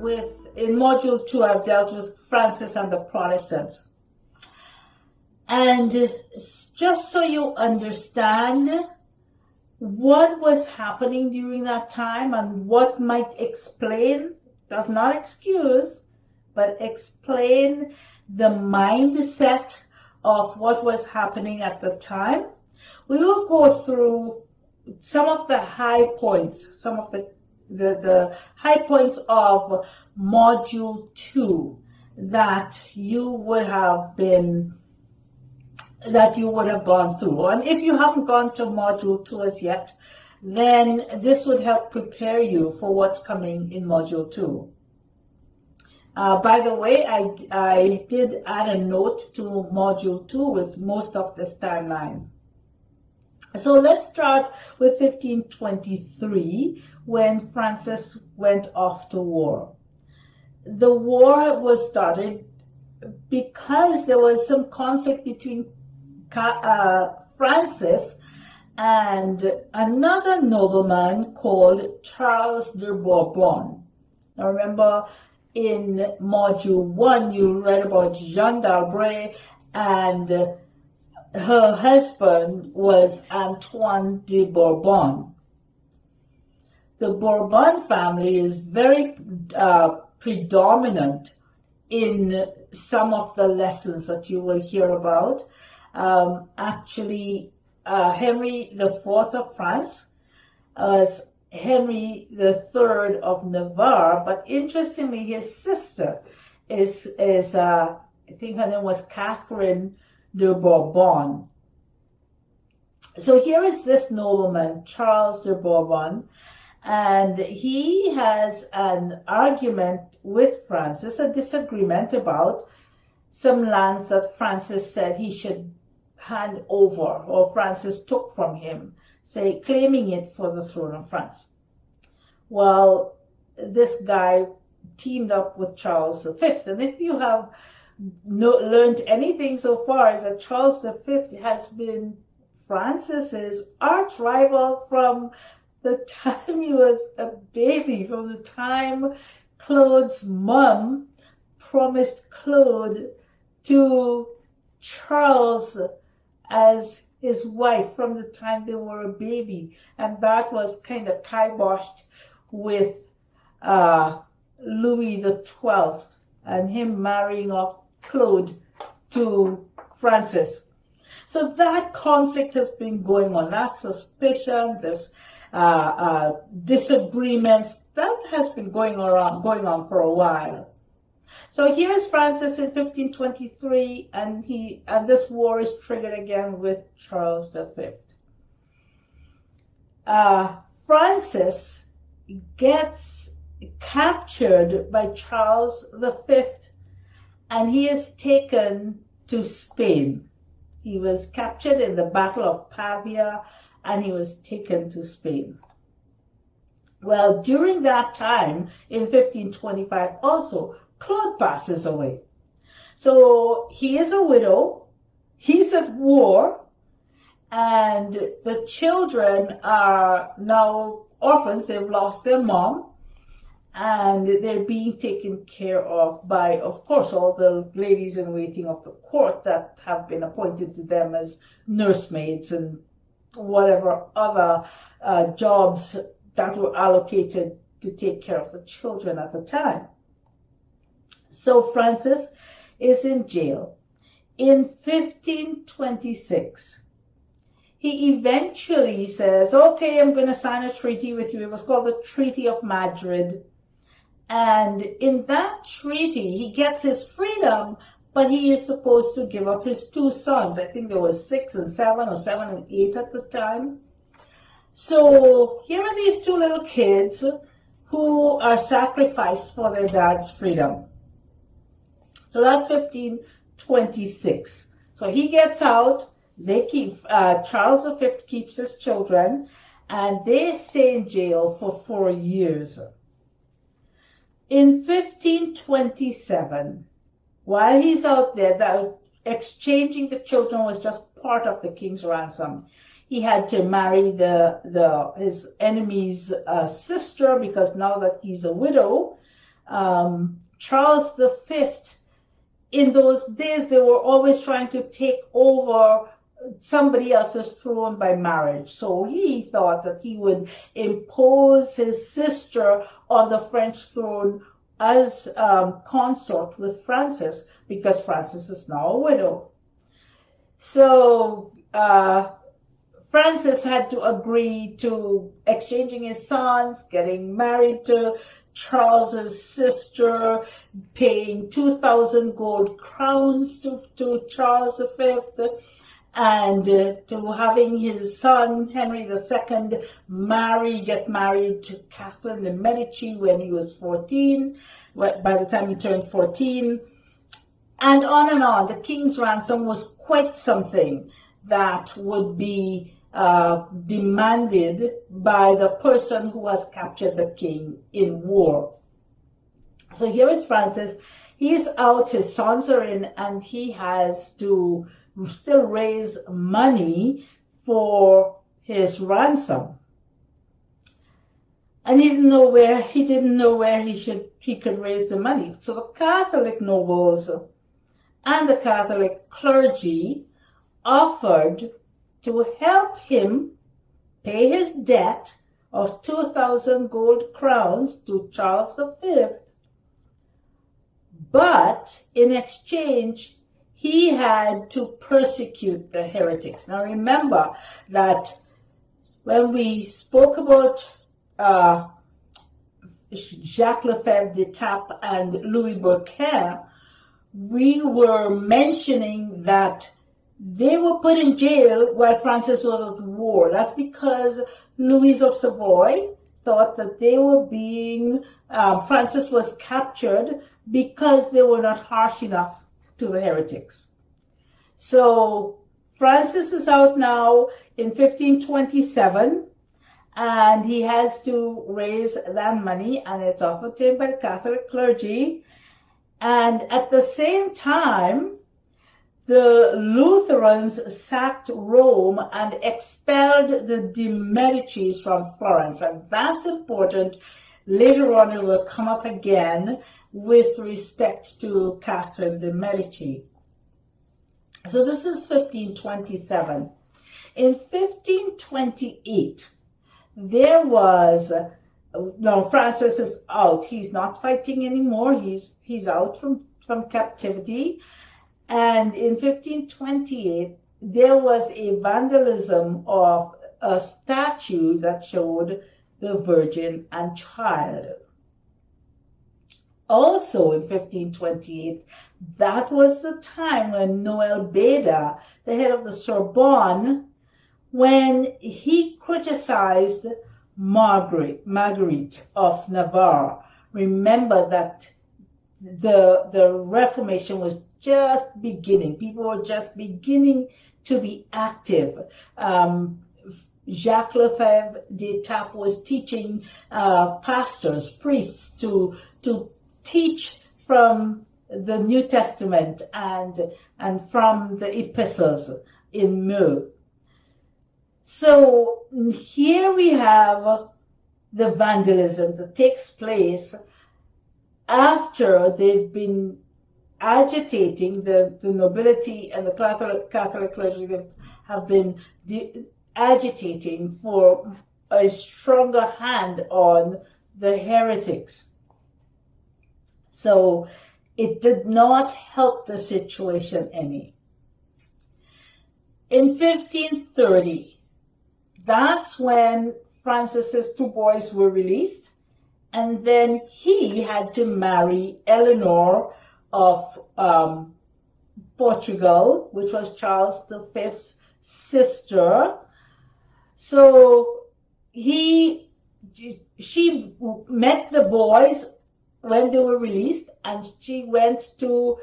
in Module 2, I've dealt with Francis and the Protestants. And just so you understand what was happening during that time and what might explain, does not excuse, but explain the mindset of what was happening at the time, we will go through some of the high points, some of the high points of Module 2 that you would have gone through. And if you haven't gone to Module 2 as yet, then this would help prepare you for what's coming in Module 2. By the way, I did add a note to Module 2 with most of this timeline. So let's start with 1523, when Francis went off to war. The war was started because there was some conflict between Francis and another nobleman called Charles de Bourbon. Now remember, in Module 1, you read about Jeanne d'Albret, and her husband was Antoine de Bourbon. The Bourbon family is very predominant in some of the lessons that you will hear about. Actually, Henry IV of France was Henry III of Navarre, but interestingly, his sister is I think her name was Catherine de Bourbon. So here is this nobleman, Charles de Bourbon, and he has an argument with Francis, a disagreement about some lands that Francis said he should hand over, or Francis took from him, say, claiming it for the throne of France. Well, this guy teamed up with Charles V, and if you have learned anything so far, is that Charles V has been Francis's arch rival from the time he was a baby, from the time Claude's mom promised Claude to Charles as his wife, from the time they were a baby. And that was kind of kiboshed with Louis XII and him marrying off Claude to Francis. So that conflict has been going on, that suspicion, this disagreements, that has been going on for a while. So here's Francis in 1523, and this war is triggered again with Charles V. Francis gets captured by Charles V, and he is taken to Spain. He was captured in the Battle of Pavia, and he was taken to Spain. Well, during that time, in 1525 also, Claude passes away. So he is a widow, he's at war, and the children are now orphans. They've lost their mom, and they're being taken care of by, of course, all the ladies in waiting of the court that have been appointed to them as nursemaids and whatever other jobs that were allocated to take care of the children at the time. So Francis is in jail. In 1526, he eventually says, okay, I'm going to sign a treaty with you. It was called the Treaty of Madrid. And in that treaty, he gets his freedom, but he is supposed to give up his two sons. I think there was 6 and 7, or 7 and 8 at the time. So here are these two little kids who are sacrificed for their dad's freedom. So that's 1526. So he gets out. They keep Charles V keeps his children, and they stay in jail for 4 years. In 1527, while he's out there, exchanging the children was just part of the king's ransom. He had to marry his enemy's sister, because now that he's a widow, Charles V, in those days, they were always trying to take over somebody else's throne by marriage. So he thought that he would impose his sister on the French throne as consort with Francis, because Francis is now a widow. So Francis had to agree to exchanging his sons, getting married to Charles's sister, paying 2,000 gold crowns to Charles V, and to having his son Henry II get married to Catherine de Medici when he was 14, by the time he turned 14, and on and on. The king's ransom was quite something that would be demanded by the person who has captured the king in war. So here is Francis. He's out, his sons are in, and he has to still raise money for his ransom. And he didn't know where he could raise the money. So the Catholic nobles and the Catholic clergy offered to help him pay his debt of 2,000 gold crowns to Charles V. But in exchange, he had to persecute the heretics. Now remember that when we spoke about Jacques Lefebvre d'Etaples and Louis Bourquin, we were mentioning that they were put in jail while Francis was at war. That's because Louis of Savoy thought that they were being, Francis was captured because they were not harsh enough to the heretics. So Francis is out now in 1527, and he has to raise that money, and it's offered to him by the Catholic clergy. And at the same time, the Lutherans sacked Rome and expelled the de Medicis from Florence. And that's important. Later on, it will come up again with respect to Catherine de Medici. So this is 1527. In 1528, there was, Francis is out. He's not fighting anymore. He's out from captivity. And in 1528, there was a vandalism of a statue that showed the Virgin and Child. Also in 1528, that was the time when Noel Beda, the head of the Sorbonne, when he criticized Marguerite of Navarre. Remember that the Reformation was just beginning. People were just beginning to be active. Jacques Lefebvre d'Etaples was teaching pastors, priests to teach from the New Testament and from the epistles in Meaux. So here we have the vandalism that takes place after they've been agitating, the nobility and the Catholic clergy have been agitating for a stronger hand on the heretics. So it did not help the situation any. In 1530, that's when Francis's two boys were released, and then he had to marry Eleanor of Portugal, which was Charles V's sister. So she met the boys when they were released, and she went to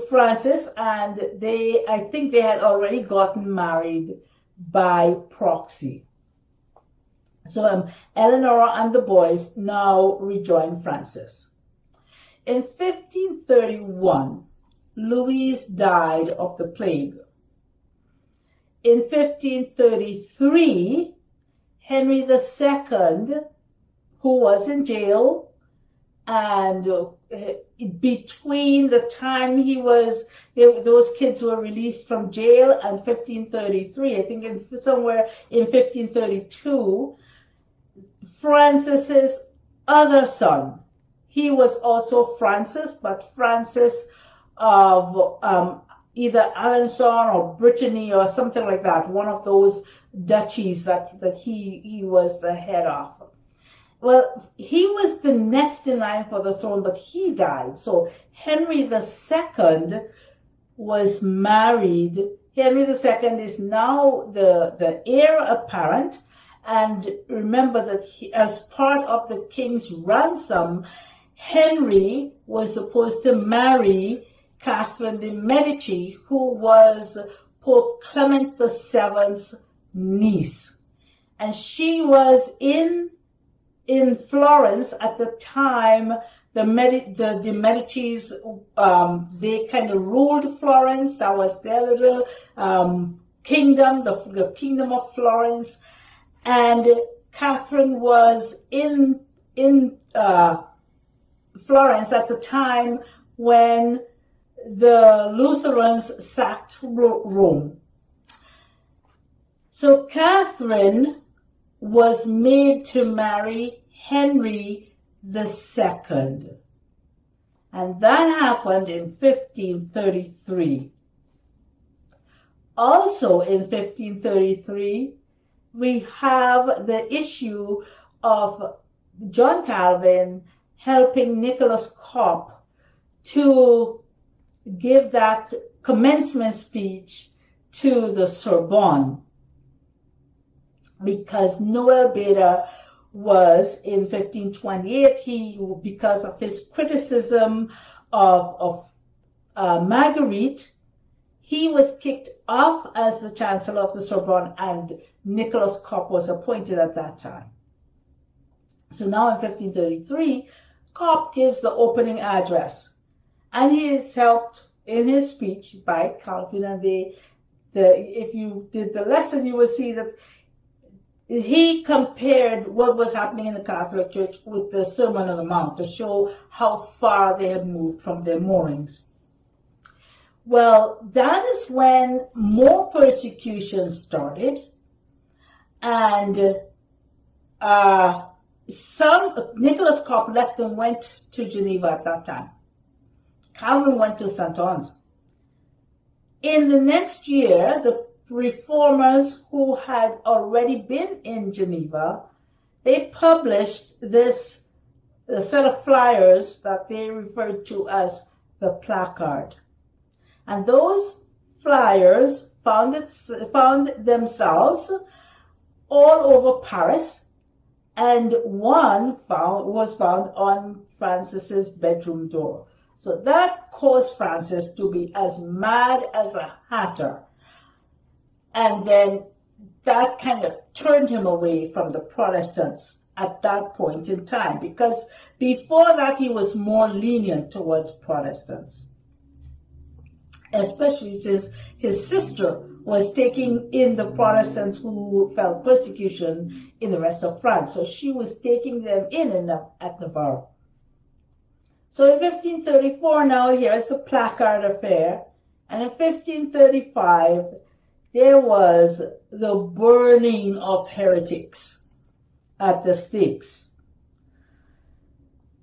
Francis, and I think they had already gotten married by proxy. So Eleanor and the boys now rejoined Francis. In 1531, Louise died of the plague. In 1533, Henry II, who was in jail, And between the time those kids were released from jail and 1533, I think somewhere in 1532, Francis's other son, he was also Francis, but Francis of either Alençon or Brittany or something like that, one of those duchies that he was the head of. Well, he was the next in line for the throne, but he died. So Henry II was married. Henry II is now the heir apparent. And remember that as part of the king's ransom, Henry was supposed to marry Catherine de' Medici, who was Pope Clement VII's niece. And she was in Florence at the time. The Medicis, they kind of ruled Florence. That was their little kingdom, the kingdom of Florence. And Catherine was in Florence at the time when the Lutherans sacked Rome. So Catherine was made to marry Henry II. And that happened in 1533. Also in 1533, we have the issue of John Calvin helping Nicholas Cop to give that commencement speech to the Sorbonne, because Noel Beda was in 1528, because of his criticism of Marguerite, he was kicked off as the Chancellor of the Sorbonne, and Nicholas Cop was appointed at that time. So now in 1533, Cop gives the opening address, and he is helped in his speech by Calvin. And if you did the lesson, you will see that he compared what was happening in the Catholic Church with the Sermon on the Mount to show how far they had moved from their moorings. Well, that is when more persecution started, and Nicholas Cop left and went to Geneva at that time. Calvin went to St. Anne's. In the next year, the reformers who had already been in Geneva, they published a set of flyers that they referred to as the placard. And those flyers found themselves all over Paris, and one was found on Francis's bedroom door. So that caused Francis to be as mad as a hatter. And then that kind of turned him away from the Protestants at that point in time, because before that he was more lenient towards Protestants, especially since his sister was taking in the Protestants who felt persecution in the rest of France. So she was taking them in at Navarre. So in 1534, now here's the placard affair. And in 1535, there was the burning of heretics at the stakes.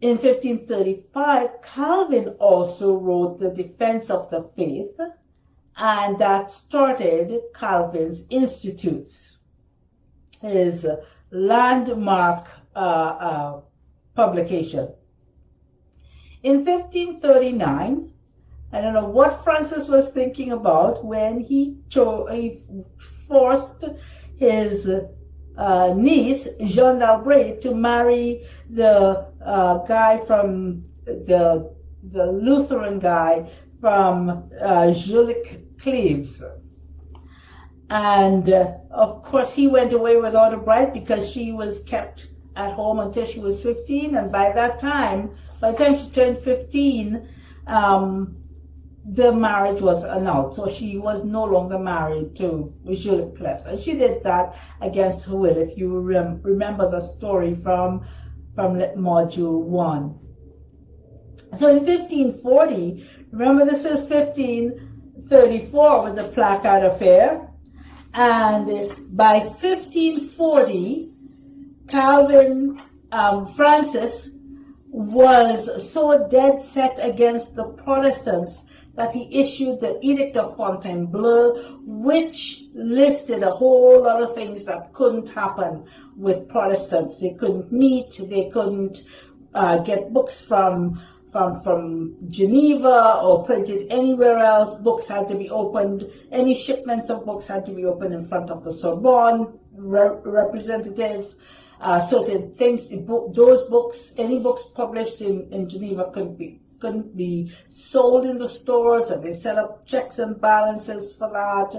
In 1535, Calvin also wrote the Defense of the Faith, and that started Calvin's Institutes, his landmark publication. In 1539, I don't know what Francis was thinking about when he forced his niece, Jeanne d'Albret, to marry the guy from the Lutheran guy from Joliet-Cleves. And of course he went away without a bride because she was kept at home until she was 15, and by the time she turned 15, the marriage was annulled. So she was no longer married to Joliet-Cleves. And she did that against her will, if you remember the story from Module 1. So in 1540, remember this is 1534 with the Placard Affair, and by 1540, Francis was so dead set against the Protestants that he issued the Edict of Fontainebleau, which listed a whole lot of things that couldn't happen with Protestants. They couldn't meet, they couldn't get books from Geneva or printed anywhere else. Books had to be opened. Any shipments of books had to be opened in front of the Sorbonne representatives. Certain things, those books, any books published in Geneva couldn't be sold in the stores, and they set up checks and balances for that.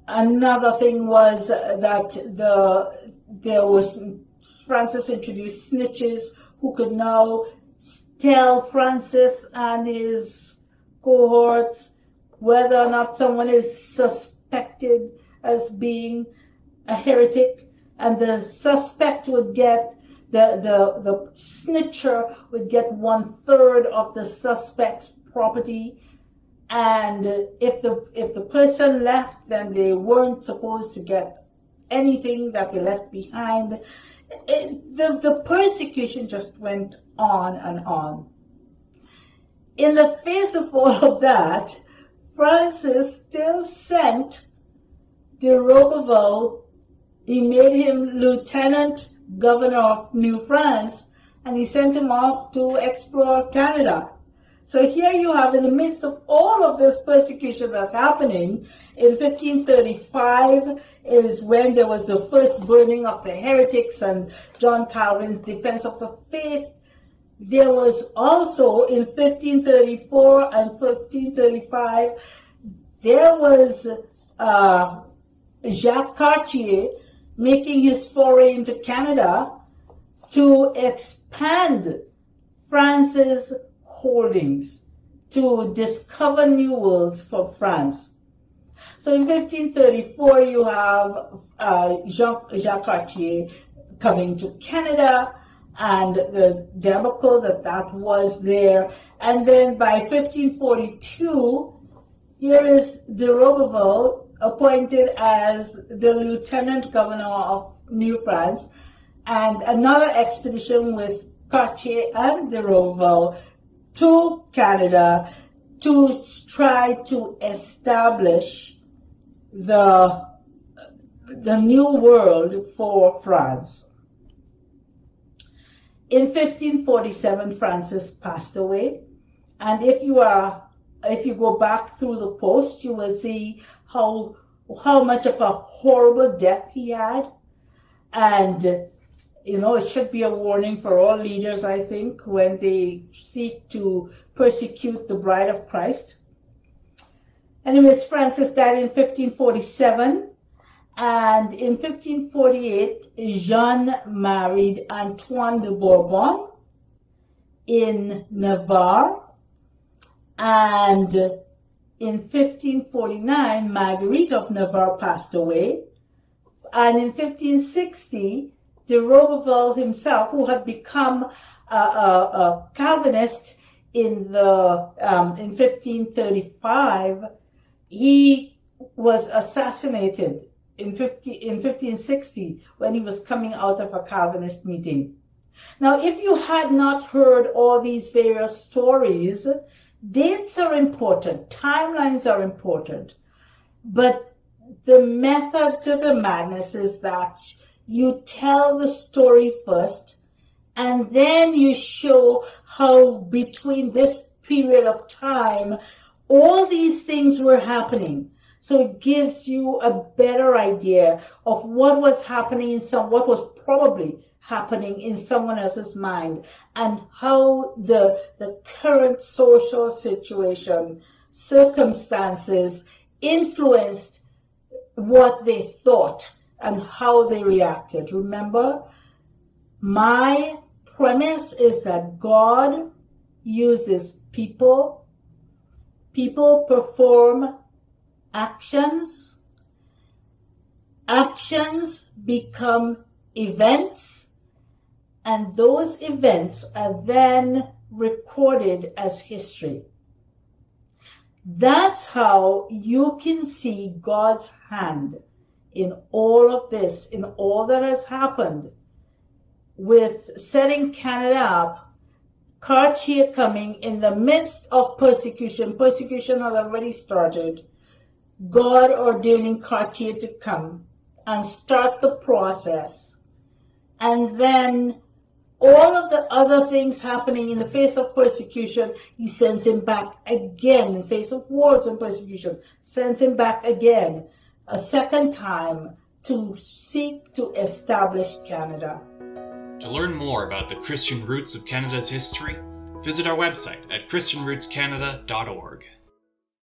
Another thing was that Francis introduced snitches who could now tell Francis and his cohorts whether or not someone is suspected as being a heretic, and the suspect would get the snitcher would get 1/3 of the suspect's property, and if the person left, then they weren't supposed to get anything that they left behind. The persecution just went on and on. In the face of all of that, Francis still sent de Roberval. He made him lieutenant governor of New France, and he sent him off to explore Canada. So here you have, in the midst of all of this persecution that's happening, in 1535 is when there was the first burning of the heretics and John Calvin's Defense of the Faith. There was also in 1534 and 1535, there was Jacques Cartier making his foray into Canada to expand France's holdings, to discover new worlds for France. So in 1534, you have Jacques Cartier coming to Canada and the debacle that was there. And then by 1542, here is de Roberval appointed as the lieutenant governor of New France, and another expedition with Cartier and de Roberval to Canada to try to establish the new world for France. In 1547, Francis passed away, and if you go back through the post, you will see how much of a horrible death he had. And it should be a warning for all leaders, I think, when they seek to persecute the bride of Christ. Anyways, Francis died in 1547, and in 1548, Jeanne married Antoine de Bourbon in Navarre, and in 1549, Marguerite of Navarre passed away, and in 1560, de Roberval himself, who had become a Calvinist in 1535, he was assassinated in 1560 when he was coming out of a Calvinist meeting. Now, if you had not heard all these various stories, dates are important, timelines are important, but the method to the madness is that you tell the story first, and then you show how between this period of time, all these things were happening. So it gives you a better idea of what was happening what was probably happening in someone else's mind, and how the current social situation, circumstances influenced what they thought and how they reacted. Remember, my premise is that God uses people. People perform actions. Actions become events. and those events are then recorded as history. That's how you can see God's hand in all of this, in all that has happened with setting Canada up, Cartier coming in the midst of persecution. Persecution had already started. God ordaining Cartier to come and start the process. And then all of the other things happening in the face of persecution, he sends him back again. In the face of wars and persecution, sends him back again, a second time, to seek to establish Canada. To learn more about the Christian roots of Canada's history, visit our website at christianrootscanada.org.